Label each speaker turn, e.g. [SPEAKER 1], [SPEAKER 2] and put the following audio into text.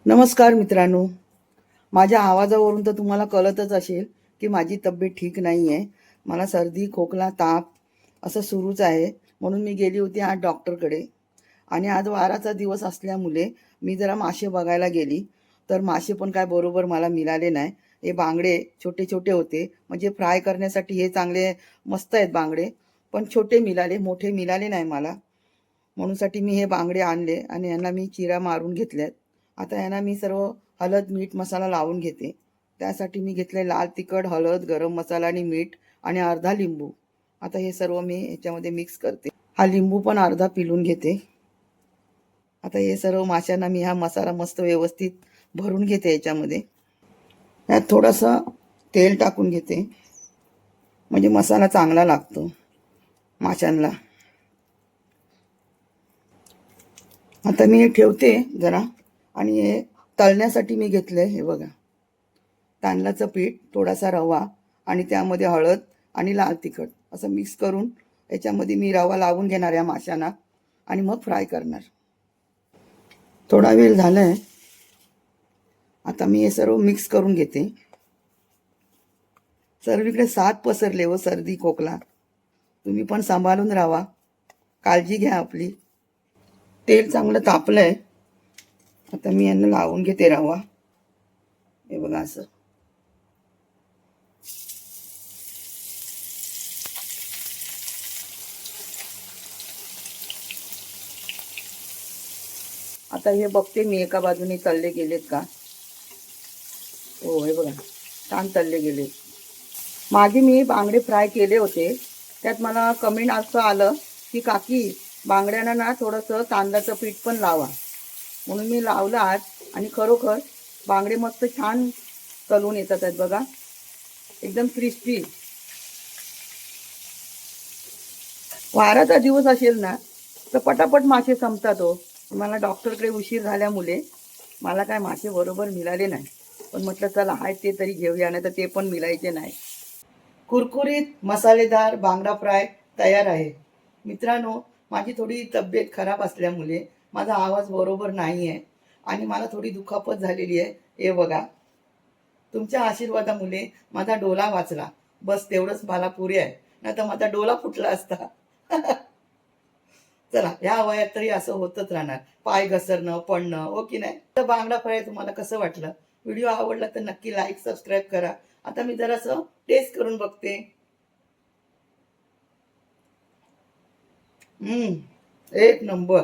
[SPEAKER 1] नमस्कार मित्रांनो. माझ्या आवाजावरून तर तुम्हाला कळतच असेल की माझी तब्येत ठीक नाही आहे. मला सर्दी, खोकला, ताप असं सुरूच आहे. म्हणून मी गेली होती आज डॉक्टरकडे. आणि आज वाराचा दिवस असल्यामुळे मी जरा मासे बघायला गेली. तर मासे पण काय बरोबर मला मिळाले नाही. हे बांगडे छोटे छोटे होते, म्हणजे फ्राय करण्यासाठी हे चांगले मस्त आहेत बांगडे, पण छोटे मिळाले, मोठे मिळाले नाही मला. म्हणूनसाठी मी हे बांगडे आणले आणि यांना मी चिरा मारून घेतल्यात. आता यांना मी सर्व हळद, मीठ, मसाला लावून घेते. त्यासाठी मी घेतले लाल तिखट, हळद, गरम मसाला आणि मीठ आणि अर्धा लिंबू. आता हे सर्व मी ह्याच्यामध्ये मिक्स करते. हा लिंबू पण अर्धा पिळून घेते. आता हे सर्व माशांना मी हा मसाला मस्त व्यवस्थित भरून घेते याच्यामध्ये. यात थोडंसं तेल टाकून घेते, म्हणजे मसाला चांगला लागतो माशांना. आता मी हे ठेवते जरा. आणि हे तळण्यासाठी मी घेतलं आहे, हे बघा, तांदळाचं पीठ, थोडासा रवा आणि त्यामध्ये हळद आणि लाल तिखट असं मिक्स करून याच्यामध्ये मी रवा लावून घेणार या माशांना आणि मग फ्राय करणार. थोडा वेळ झाला आहे. आता मी हे सर्व मिक्स करून घेते. सर्वीकडे साथ पसरले व सर्दी, खोकला. तुम्ही पण सांभाळून राहा, काळजी घ्या आपली. तेल चांगलं तापलं आहे. आता मी यांना लावून घेते रवा. हे बघा असं. आता हे बघते मी एका बाजूने तळले गेलेत का. हो, हे बघा, छान तळले गेले. मागे मी बांगडे फ्राय केले होते, त्यात मला कमेंट असं आलं की काकी, बांगड्यांना ना थोडंसं तांदळाचं पीठ पण लावा. म्हणून मी लावलं आज आणि खरोखर बांगडे मस्त छान तळून येतात आहेत बघा, एकदम क्रिस्पी. वाराचा दिवस असेल ना तर पटापट मासे संपतात हो. मला डॉक्टरकडे उशीर झाल्यामुळे मला काय मासे बरोबर मिळाले नाही. पण म्हटलं चला आहे ते तरी घेऊया, नाही तर ते पण मिळायचे नाही. कुरकुरीत मसालेदार बांगडा फ्राय तयार आहे. मित्रांनो, माझी थोडी तब्येत खराब असल्यामुळे माझा आवाज बरोबर नाही आहे आणि मला थोडी दुखापत झालेली आहे. हे बघा, तुमच्या आशीर्वादामुळे माझा डोला वाचला, बस तेवढंच मला पुरे आहे, नाही तर माझा डोला फुटला असता. चला, ह्या वयात तरी असं होतच राहणार, पाय घसरणं, पडणं, हो की नाही. तर बांगडा फ्राय तुम्हाला कसं वाटलं? व्हिडिओ आवडला तर नक्की लाईक, सबस्क्राईब करा. आता मी जरासं टेस्ट करून बघते. एक नंबर.